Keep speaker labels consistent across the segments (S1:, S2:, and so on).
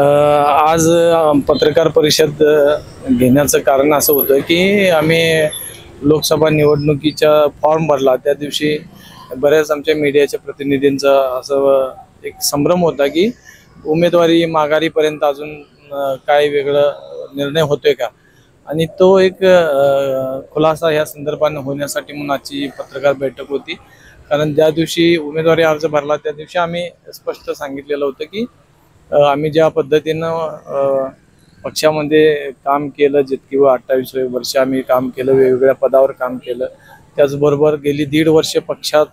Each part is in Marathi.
S1: आज पत्रकार परिषद घेण्याचं कारण असं होतं की आम्ही लोकसभा निवडणुकीचा फॉर्म भरला त्या दिवशी बऱ्याच आमच्या मीडियाच्या प्रतिनिधींचा असं एक संभ्रम होता की उमेदवारी माघारीपर्यंत अजून काय वेगळं निर्णय होतोय का, आणि तो एक खुलासा या संदर्भाने होण्यासाठी म्हणून आजची पत्रकार बैठक होती. कारण ज्या दिवशी उमेदवारी अर्ज भरला त्या दिवशी आम्ही स्पष्ट सांगितलेलं होतं की आम्ही ज्या पद्धतीनं पक्षामध्ये काम केलं, जितकी 28 वर्ष आम्ही काम केलं, वेगवेगळ्या पदावर काम केलं, त्याचबरोबर गेली 1.5 वर्ष पक्षात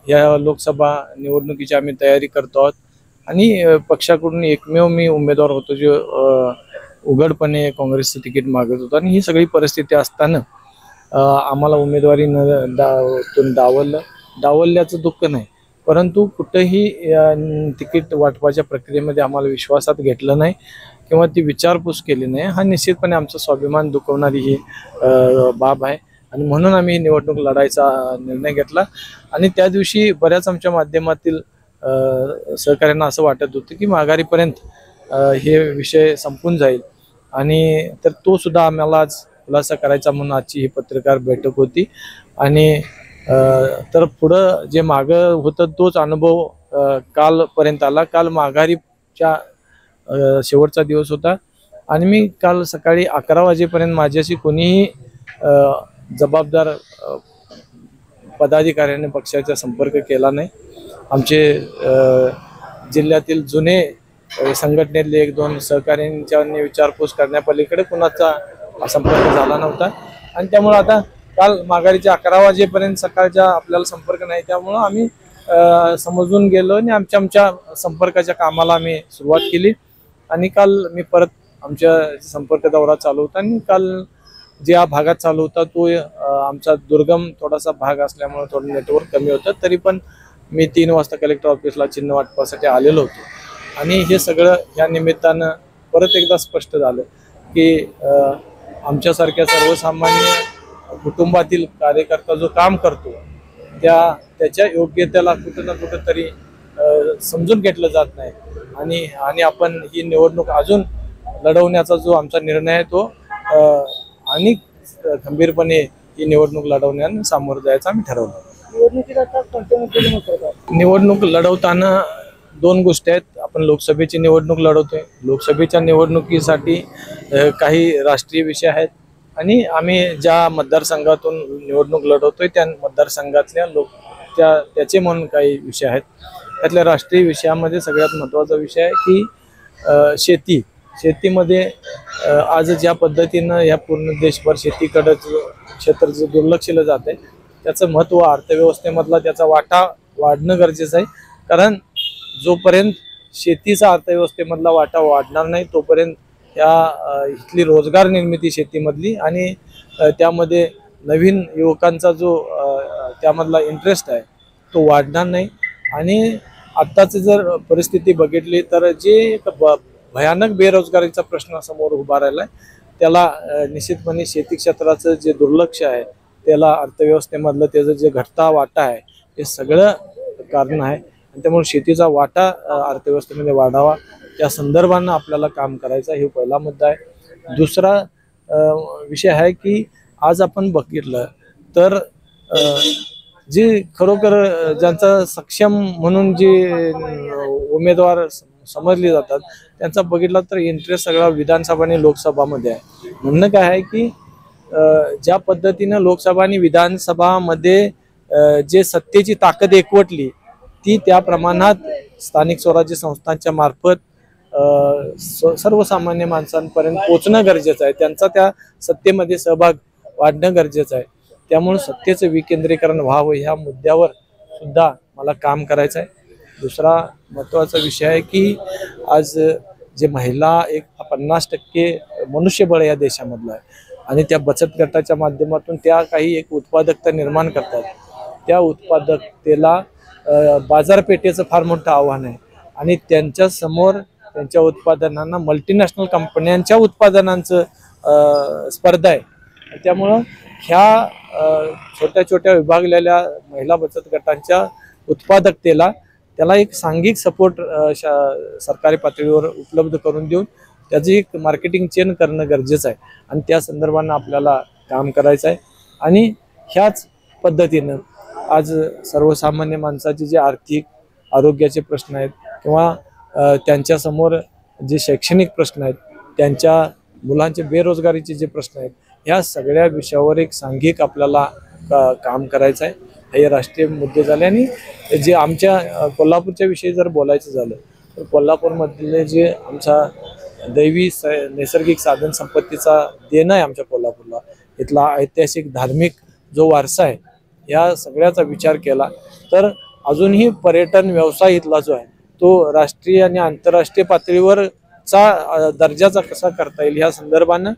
S1: या लोकसभा निवडणुकीची आम्ही तयारी करतो आहोत. आणि पक्षाकडून एकमेव मी उमेदवार होतो जो उघडपणे काँग्रेसचं तिकीट मागत होता. आणि ही सगळी परिस्थिती असताना आम्हाला उमेदवारी डावलल्याचं दुःख नाही, परंतु कुठेही तिकीट वाटपाच्या प्रक्रियेमध्ये आम्हाला विश्वासात घेतलं नाही किंवा ती विचारपूस केली नाही. हा निश्चितपणे आमचा स्वाभिमान दुखवणारी ही बाब आहे. आणि म्हणून आम्ही निवडणूक लढायचा निर्णय घेतला. आणि त्या दिवशी बऱ्याच आमच्या माध्यमातील सहकाऱ्यांना असं वाटत होतं की माघारीपर्यंत हे विषय संपून जाईल, आणि तर तो सुद्धा आम्हाला आज खुलासा करायचा म्हणून आजची ही पत्रकार बैठक होती. आणि तर पुढं जे मागं होतं तोच अनुभव कालपर्यंत आला. काल माघारीच्या शेवटचा दिवस होता आणि मी काल सकाळी 11 वाजेपर्यंत माझ्याशी कोणीही जबाबदार पदाधिकाऱ्याने पक्षाचा संपर्क केला नाही. आमचे जिल्ह्यातील जुने संघटनेतले 1-2 सहकाऱ्यांच्या विचारपूस करण्यापलीकडे कुणाचा संपर्क झाला नव्हता. आणि त्यामुळे आता काल माघारीच्या 11 वाजेपर्यंत सकाळच्या आपल्याला संपर्क नाही, त्यामुळं आम्ही समजून गेलो आणि आमच्या संपर्काच्या कामाला आम्ही सुरुवात केली. आणि काल मी परत आमच्या संपर्क दौरा चालू होता. आणि काल ज्या भागात चालू होता तो आमचा दुर्गम थोडासा भाग असल्यामुळे थोडं नेटवर्क कमी होतं, तरी पण मी 3 वाजता कलेक्टर ऑफिसला चिन्ह वाटपासाठी आलेलो होतो. आणि हे सगळं या निमित्तानं परत एकदा स्पष्ट झालं की आमच्यासारख्या सर्वसामान्य कुटुंबातील कार्यकर्ता जो काम करतो त्याच्या योग्यतेला कुठं ना कुठं तरी समजून घेतलं जात नाही. आणि आपण ही निवडणूक अजून लढवण्याचा जो आमचा निर्णय आहे तो आणि खंबीरपणे ही निवडणूक लढवण्याने सामोरं जायचं आम्ही ठरवलं. निवडणूक लढवताना 2 गोष्टी आहेत. आपण लोकसभेची निवडणूक लढवतोय, लोकसभेच्या निवडणुकीसाठी काही राष्ट्रीय विषय आहेत, आणि आम्ही ज्या मतदारसंघातून निवडणूक लढवतोय त्या मतदारसंघातल्या त्याचे म्हणून काही विषय आहेत. त्यातल्या राष्ट्रीय विषयामध्ये सगळ्यात महत्त्वाचा विषय आहे की शेतीमध्ये आज ज्या पद्धतीनं या पूर्ण देशभर शेतीकडं क्षेत्र जे दुर्लक्षिलं जात आहे त्याचं महत्त्व अर्थव्यवस्थेमधला त्याचा वाटा वाढणं गरजेचं आहे. कारण जोपर्यंत शेतीचा अर्थव्यवस्थेमधला वाटा वाढणार नाही तोपर्यंत इथली रोजगार निर्मिती शेतीमधली आणि त्यामध्ये नवीन युवकांचा जो त्यामधला इंटरेस्ट आहे तो वाढणार नाही. आणि आत्ताची जर परिस्थिती बघितली तर जे भयानक बेरोजगारीचा प्रश्न समोर उभा राहिला आहे त्याला निश्चितपणे शेती क्षेत्राचं जे दुर्लक्ष आहे त्याला अर्थव्यवस्थेमधलं त्याचं जे घटता वाटा आहे हे सगळं कारण आहे. आणि त्यामुळे शेतीचा वाटा अर्थव्यवस्थेमध्ये वाढावा त्या संदर्भानं आपल्याला काम करायचं हे पहिला मुद्दा आहे. दुसरा विषय आहे की आज आपण बघितलं तर जे खरोखर ज्यांचा सक्षम म्हणून जे उमेदवार समजले जातात त्यांचा बघितला तर इंटरेस्ट सगळा विधानसभा आणि लोकसभामध्ये आहे. म्हणणं काय आहे की ज्या पद्धतीनं लोकसभा आणि विधानसभामध्ये जे सत्तेची ताकद एकवटली ती त्या प्रमाणात स्थानिक स्वराज्य संस्थांच्या मार्फत सर्वसामान्य माणसांपर्यंत पोचणं गरजेचं आहे. त्यांचा त्या सत्तेमध्ये सहभाग वाढणं गरजेचं आहे. त्यामुळे सत्तेचं विकेंद्रीकरण व्हावं ह्या मुद्द्यावर सुद्धा मला काम करायचं आहे. दुसरा महत्त्वाचा विषय आहे की आज जे महिला एक 50% मनुष्यबळ या देशामधलं आहे आणि त्या बचत गटाच्या माध्यमातून त्या काही एक उत्पादकता निर्माण करतात. त्या उत्पादकतेला बाजारपेठेचं फार मोठं आव्हान आहे आणि त्यांच्या समोर त्यांच्या उत्पादनांना मल्टीनॅशनल कंपन्यांच्या उत्पादनांचं स्पर्धा आहे. त्यामुळं ह्या छोट्या छोट्या विभागलेल्या महिला बचत गटांच्या उत्पादकतेला त्याला एक सांघिक सपोर्ट सरकारी पातळीवर उपलब्ध करून देऊन त्याची एक मार्केटिंग चेन करणं गरजेचं आहे आणि त्या संदर्भानं आपल्याला काम करायचं आहे. आणि ह्याच पद्धतीनं आज सर्वसामान्य माणसाचे जे आर्थिक आरोग्याचे प्रश्न आहेत किंवा त्यांच्यासमोर जे शैक्षणिक प्रश्न आहेत, त्यांच्या मुलांचे बेरोजगारीचे जे प्रश्न आहेत, ह्या सगळ्या विषयावर एक सांघिक आपल्याला काम करायचं आहे. हे राष्ट्रीय मुद्दे झाले. आणि जे आमच्या कोल्हापूरच्या विषयी जर बोलायचं झालं तर कोल्हापूरमधले जे आमचा दैवी नैसर्गिक साधन संपत्तीचा देणं आहे आमच्या कोल्हापूरला, इथला ऐतिहासिक धार्मिक जो वारसा आहे, या सगळ्याचा विचार केला तर अजूनही पर्यटन व्यवसाय इथला जो आहे तो राष्ट्रीय आणि आंतरराष्ट्रीय पातळीवरचा दर्जाचा कसा करता येईल ह्या संदर्भानं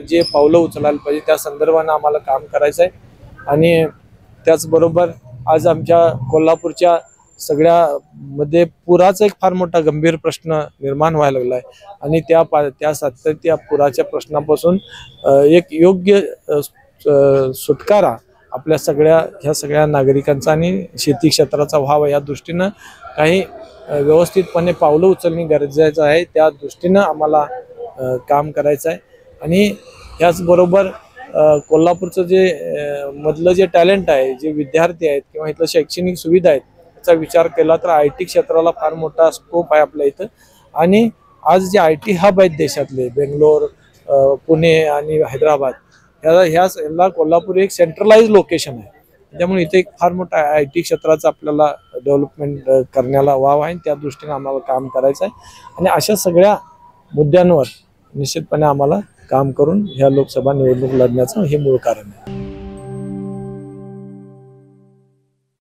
S1: जे पावलं उचलायला पाहिजे त्या संदर्भानं आम्हाला काम करायचं आहे. आणि त्याचबरोबर आज आमच्या कोल्हापूरच्या सगळ्यामध्ये पुराचा एक फार मोठा गंभीर प्रश्न निर्माण व्हायला लागला आहे आणि त्या पुराच्या प्रश्नापासून एक योग्य सुटकारा आपल्या ह्या सगळ्या नागरिकांचा आणि शेती क्षेत्राचा व्हावा या दृष्टीनं काही व्यवस्थितपणे पावलं उचलणे गरजेचं आहे. त्या दृष्टीनं आम्हाला काम करायचं आहे. आणि ह्याचबरोबर कोल्हापूरचं जे मधलं जे टॅलेंट आहे, जे विद्यार्थी आहेत किंवा इथलं शैक्षणिक सुविधा आहेत याचा विचार केला तर IT क्षेत्राला फार मोठा स्कोप आहे आपल्या इथं. आणि आज जे IT हब आहेत देशातले, बेंगलोर, पुणे आणि हैदराबाद, ह्याला कोल्हापूर एक सेंट्रलाइज लोकेशन आहे. त्यामुळे इथे एक फार मोठा IT क्षेत्राचा आपल्याला डेव्हलपमेंट करण्याला वाव आहे. त्या दृष्टीने आम्हाला काम करायचं आहे. आणि अशा सगळ्या मुद्द्यांवर निश्चितपणे आम्हाला काम करून ह्या लोकसभा निवडणूक लढण्याचं हे मूळ कारण आहे.